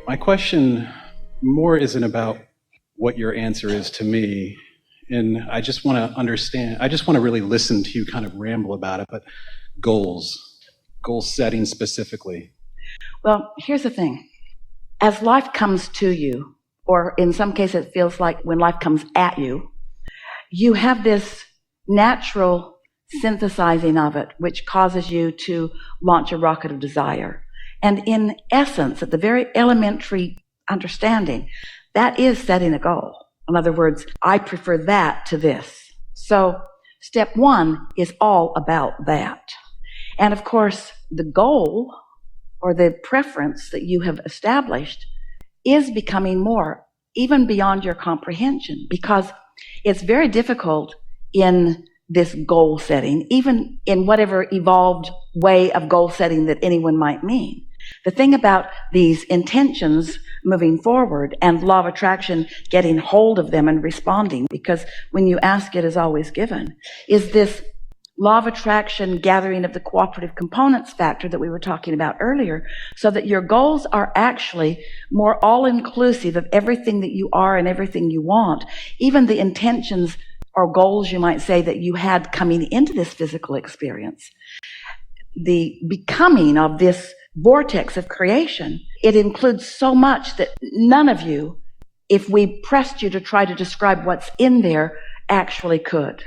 My question more isn't about what your answer is to me, and I just want to understand, I just want to really listen to you kind of ramble about it, but goal setting specifically. Well, here's the thing. As life comes to you, or in some cases it feels like when life comes at you, you have this natural synthesizing of it, which causes you to launch a rocket of desire. And in essence, at the very elementary understanding, that is setting a goal. In other words, I prefer that to this. So step one is all about that. And of course, the goal or the preference that you have established is becoming more, even beyond your comprehension, because it's very difficult in this goal setting, even in whatever evolved way of goal setting that anyone might mean. The thing about these intentions moving forward and law of attraction getting hold of them and responding, because when you ask, it is always given, is this law of attraction gathering of the cooperative components factor that we were talking about earlier, so that your goals are actually more all-inclusive of everything that you are and everything you want, even the intentions or goals, you might say, that you had coming into this physical experience. The becoming of this vortex of creation, it includes so much that none of you, if we pressed you to try to describe what's in there, actually could.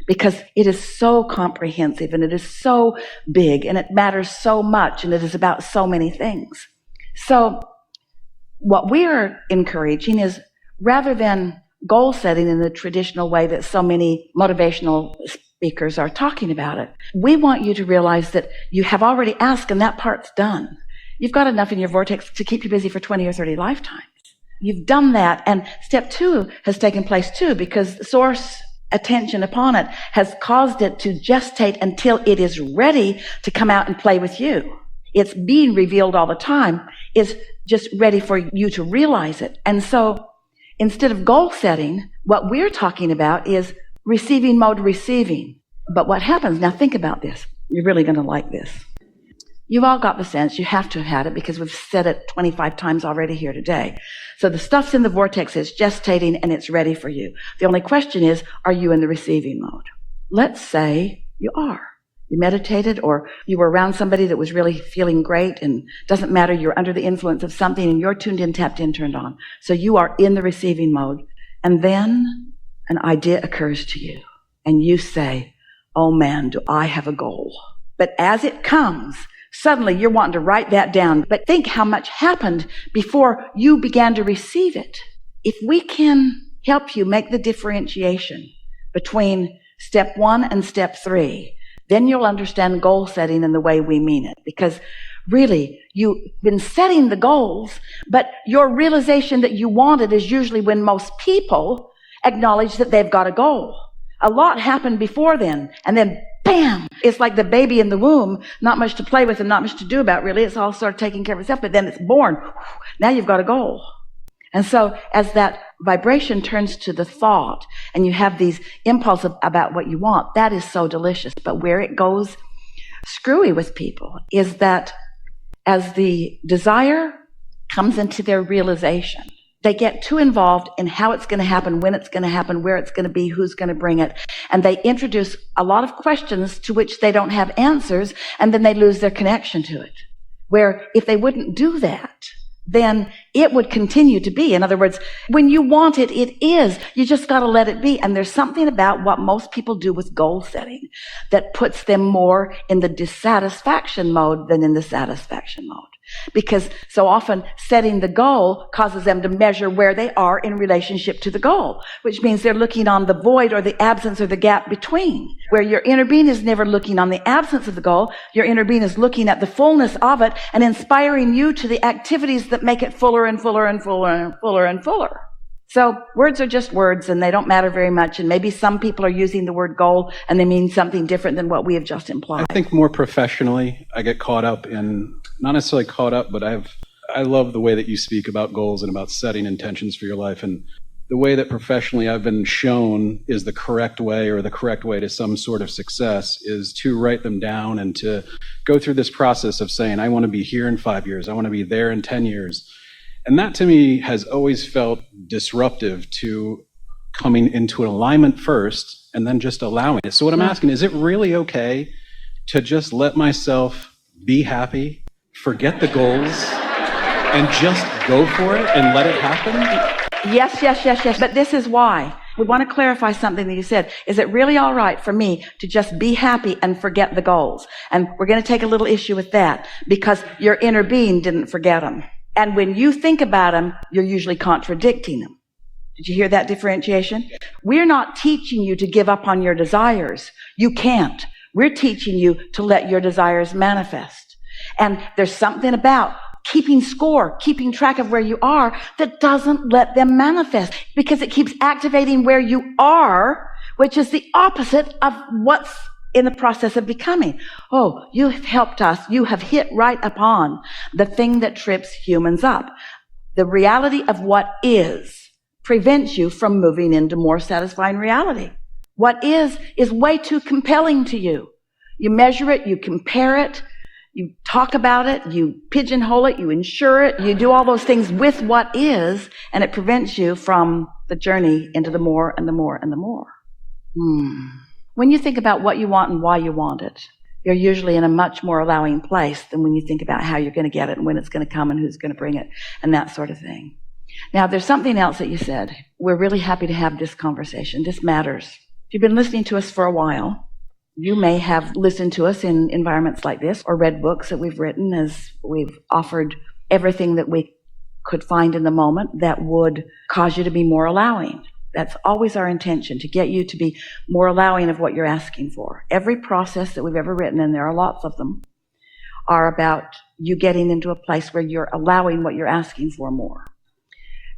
Because it is so comprehensive and it is so big and it matters so much and it is about so many things. So what we are encouraging is, rather than goal setting in the traditional way that so many motivational speakers are talking about it, we want you to realize that you have already asked and that part's done. You've got enough in your vortex to keep you busy for 20 or 30 lifetimes. You've done that, and step two has taken place too, because source attention upon it has caused it to gestate until it is ready to come out and play with you. It's being revealed all the time. It's just ready for you to realize it. And so instead of goal setting, what we're talking about is receiving mode receiving. But what happens, now think about this. You're really going to like this. You've all got the sense, you have to have had it because we've said it 25 times already here today. So the stuff's in the vortex, it's gestating and it's ready for you. The only question is, are you in the receiving mode? Let's say you are. You meditated, or you were around somebody that was really feeling great, and doesn't matter, you're under the influence of something and you're tuned in, tapped in, turned on. So you are in the receiving mode. And then an idea occurs to you and you say, oh man, do I have a goal. But as it comes, suddenly you're wanting to write that down. But think how much happened before you began to receive it. If we can help you make the differentiation between step one and step three, then you'll understand goal setting in the way we mean it. Because really, you've been setting the goals, but your realization that you want it is usually when most people acknowledge that they've got a goal. A lot happened before then, and then bam, it's like the baby in the womb, not much to play with and not much to do about, really. It's all sort of taking care of itself, but then it's born. Now you've got a goal. And so as that vibration turns to the thought and you have these impulses about what you want, that is so delicious. But where it goes screwy with people is that as the desire comes into their realization, they get too involved in how it's going to happen, when it's going to happen, where it's going to be, who's going to bring it. And they introduce a lot of questions to which they don't have answers, and then they lose their connection to it. Where if they wouldn't do that, then it would continue to be. In other words, when you want it, it is. You just got to let it be. And there's something about what most people do with goal setting that puts them more in the dissatisfaction mode than in the satisfaction mode. Because so often setting the goal causes them to measure where they are in relationship to the goal, which means they're looking on the void or the absence or the gap between, where your inner being is never looking on the absence of the goal. Your inner being is looking at the fullness of it and inspiring you to the activities that make it fuller and fuller and fuller and fuller and fuller. So words are just words, and they don't matter very much. And maybe some people are using the word goal and they mean something different than what we have just implied. I think more professionally, I get caught up in, not necessarily caught up, but I love the way that you speak about goals and about setting intentions for your life. And the way that professionally I've been shown is the correct way, or the correct way to some sort of success, is to write them down and to go through this process of saying, I want to be here in 5 years. I want to be there in 10 years. And that to me has always felt disruptive to coming into an alignment first and then just allowing it. So what I'm asking, is it really okay to just let myself be happy, forget the goals, and just go for it and let it happen? Yes. But this is why. We want to clarify something that you said. Is it really all right for me to just be happy and forget the goals? And we're going to take a little issue with that because your inner being didn't forget them. And when you think about them, you're usually contradicting them. Did you hear that differentiation? We're not teaching you to give up on your desires. You can't. We're teaching you to let your desires manifest. And there's something about keeping score, keeping track of where you are that doesn't let them manifest because it keeps activating where you are, which is the opposite of what's in the process of becoming. Oh, you have helped us. You have hit right upon the thing that trips humans up. The reality of what is prevents you from moving into more satisfying reality. What is way too compelling to you. You measure it, you compare it, you talk about it, you pigeonhole it, you insure it, you do all those things with what is, and it prevents you from the journey into the more and the more and the more. When you think about what you want and why you want it, you're usually in a much more allowing place than when you think about how you're going to get it and when it's going to come and who's going to bring it and that sort of thing. Now, there's something else that you said. We're really happy to have this conversation. This matters. If you've been listening to us for a while, you may have listened to us in environments like this or read books that we've written as we've offered everything that we could find in the moment that would cause you to be more allowing. That's always our intention, to get you to be more allowing of what you're asking for. Every process that we've ever written, and there are lots of them, are about you getting into a place where you're allowing what you're asking for more.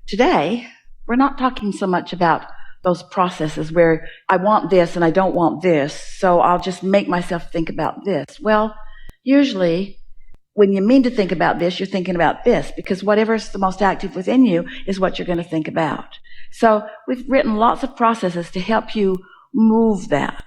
Today, we're not talking so much about those processes where I want this and I don't want this, so I'll just make myself think about this. Well, usually, when you mean to think about this, you're thinking about this, because whatever's the most active within you is what you're going to think about. So we've written lots of processes to help you move that.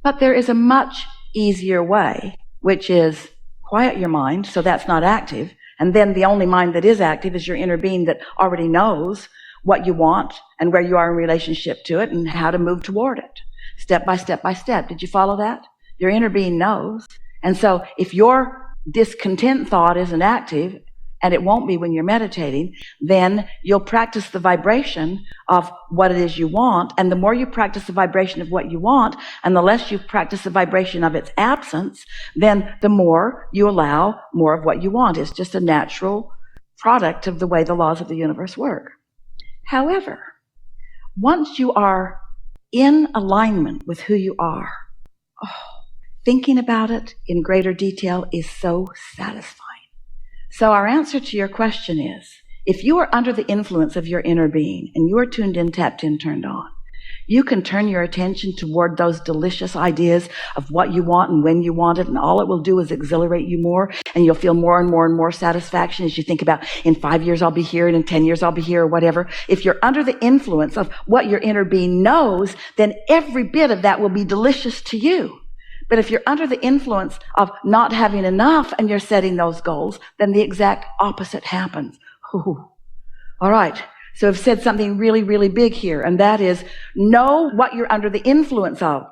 But there is a much easier way, which is quiet your mind, so that's not active, and then the only mind that is active is your inner being that already knows what you want and where you are in relationship to it and how to move toward it, step by step by step. Did you follow that? Your inner being knows. And so if your discontent thought isn't active, and it won't be when you're meditating, then you'll practice the vibration of what it is you want. And the more you practice the vibration of what you want, and the less you practice the vibration of its absence, then the more you allow more of what you want. It's just a natural product of the way the laws of the universe work. However, once you are in alignment with who you are, thinking about it in greater detail is so satisfying. So our answer to your question is, if you are under the influence of your inner being and you are tuned in, tapped in, turned on, you can turn your attention toward those delicious ideas of what you want and when you want it, and all it will do is exhilarate you more, and you'll feel more and more and more satisfaction as you think about, in 5 years I'll be here, and in 10 years I'll be here, or whatever. If you're under the influence of what your inner being knows, then every bit of that will be delicious to you. But if you're under the influence of not having enough and you're setting those goals, then the exact opposite happens. Ooh. All right. So I've said something really, really big here, and that is know what you're under the influence of.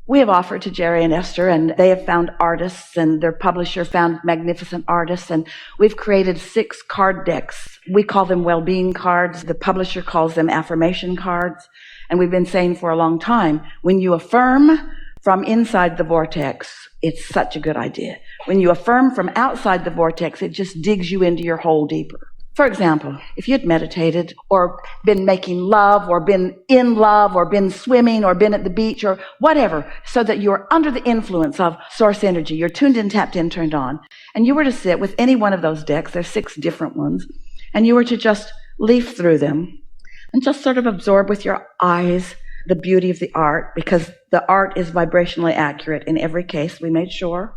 We have offered to Jerry and Esther, and they have found artists, and their publisher found magnificent artists, and we've created 6 card decks. We call them well-being cards. The publisher calls them affirmation cards. And we've been saying for a long time, when you affirm from inside the vortex, it's such a good idea. When you affirm from outside the vortex, it just digs you into your hole deeper. For example, if you'd meditated or been making love or been in love or been swimming or been at the beach or whatever, so that you're under the influence of source energy, you're tuned in, tapped in, turned on, and you were to sit with any one of those decks, there's 6 different ones, and you were to just leaf through them and just sort of absorb with your eyes the beauty of the art, because the art is vibrationally accurate in every case, we made sure,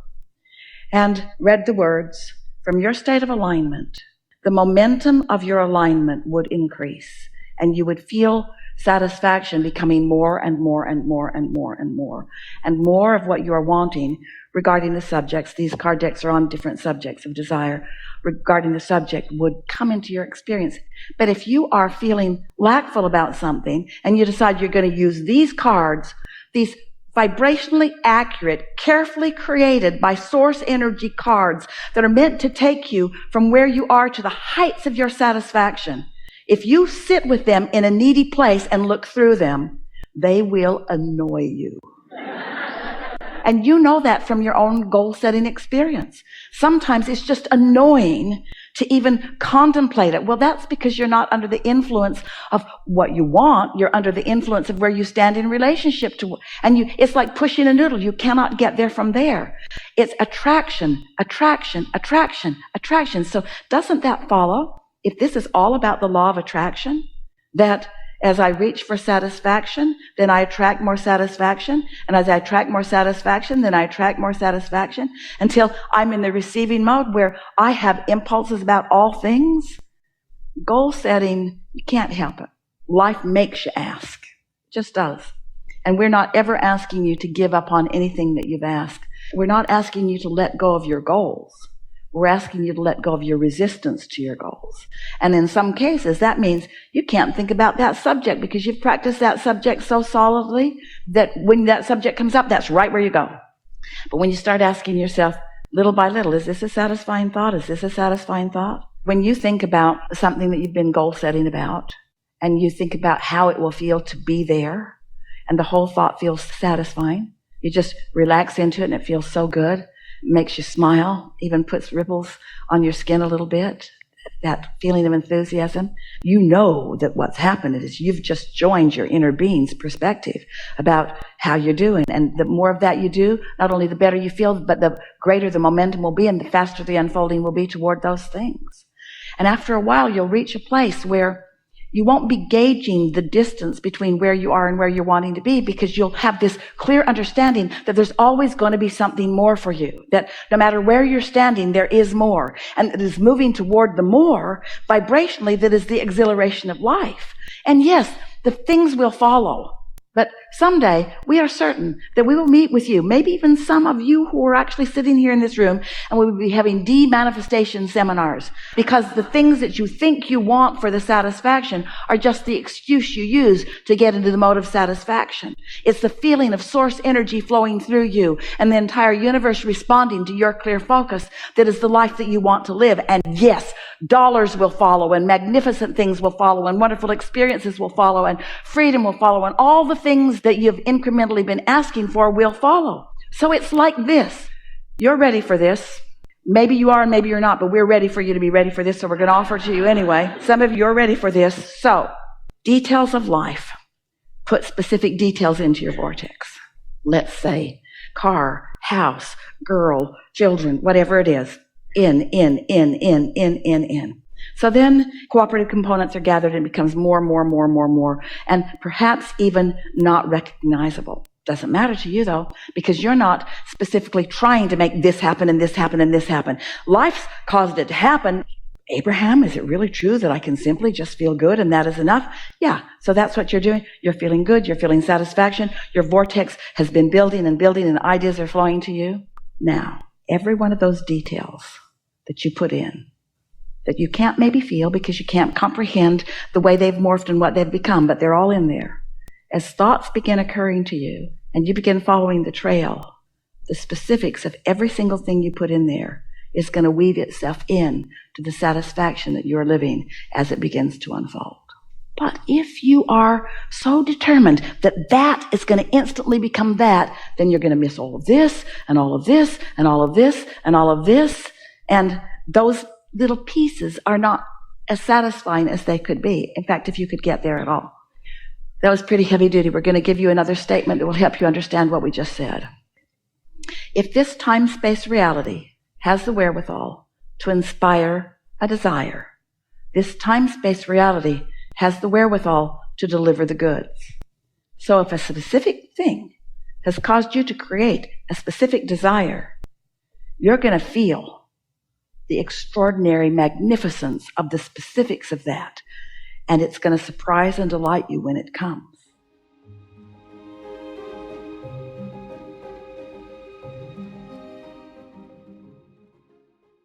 and read the words, from your state of alignment, the momentum of your alignment would increase, and you would feel satisfaction becoming more and more and more and more and more, and more of what you are wanting regarding the subjects. These card decks are on different subjects of desire. Regarding the subject would come into your experience. But if you are feeling lackful about something and you decide you're going to use these cards, these vibrationally accurate, carefully created by source energy cards that are meant to take you from where you are to the heights of your satisfaction, if you sit with them in a needy place and look through them, they will annoy you. And you know that from your own goal-setting experience. Sometimes it's just annoying to even contemplate it. Well, that's because you're not under the influence of what you want. You're under the influence of where you stand in relationship to, and it's like pushing a noodle. You cannot get there from there. It's attraction, attraction, attraction, attraction. So doesn't that follow? If this is all about the law of attraction, that as I reach for satisfaction, then I attract more satisfaction. And as I attract more satisfaction, then I attract more satisfaction until I'm in the receiving mode where I have impulses about all things. Goal setting, you can't help it. Life makes you ask. It just does. And we're not ever asking you to give up on anything that you've asked. We're not asking you to let go of your goals. We're asking you to let go of your resistance to your goals. And in some cases, that means you can't think about that subject because you've practiced that subject so solidly that when that subject comes up, that's right where you go. But when you start asking yourself, little by little, is this a satisfying thought? Is this a satisfying thought? When you think about something that you've been goal setting about, and you think about how it will feel to be there, and the whole thought feels satisfying, you just relax into it and it feels so good. Makes you smile, even puts ripples on your skin a little bit, that feeling of enthusiasm. You know that what's happened is you've just joined your inner being's perspective about how you're doing. And the more of that you do, not only the better you feel, but the greater the momentum will be and the faster the unfolding will be toward those things. And after a while, you'll reach a place where you won't be gauging the distance between where you are and where you're wanting to be, because you'll have this clear understanding that there's always going to be something more for you, that no matter where you're standing, there is more. And it is moving toward the more vibrationally that is the exhilaration of life. And yes, the things will follow. But someday, we are certain that we will meet with you, maybe even some of you who are actually sitting here in this room, and we will be having de-manifestation seminars, because the things that you think you want for the satisfaction are just the excuse you use to get into the mode of satisfaction. It's the feeling of source energy flowing through you and the entire universe responding to your clear focus that is the life that you want to live. And yes, dollars will follow, and magnificent things will follow, and wonderful experiences will follow, and freedom will follow, and all the things that you've incrementally been asking for will follow. So it's like this. You're ready for this. Maybe you are and maybe you're not, but we're ready for you to be ready for this, so we're going to offer it to you anyway. Some of you are ready for this. So, details of life. Put specific details into your vortex. Let's say car, house, girl, children, whatever it is. In. So then cooperative components are gathered and it becomes more, and perhaps even not recognizable. Doesn't matter to you though, because you're not specifically trying to make this happen and this happen and this happen. Life's caused it to happen. Abraham, is it really true that I can simply just feel good and that is enough? Yeah, so that's what you're doing. You're feeling good, you're feeling satisfaction, your vortex has been building and ideas are flowing to you. Now, every one of those details that you put in, that you can't maybe feel because you can't comprehend the way they've morphed and what they've become, but they're all in there. As thoughts begin occurring to you and you begin following the trail, the specifics of every single thing you put in there is going to weave itself in to the satisfaction that you're living as it begins to unfold. But if you are so determined that that is going to instantly become that, then you're going to miss all of this and all of this and all of this and all of this, and those little pieces are not as satisfying as they could be. In fact, if you could get there at all. That was pretty heavy duty. We're going to give you another statement that will help you understand what we just said. If this time-space reality has the wherewithal to inspire a desire, this time-space reality has the wherewithal to deliver the goods. So if a specific thing has caused you to create a specific desire, you're going to feel the extraordinary magnificence of the specifics of that. and it's going to surprise and delight you when it comes.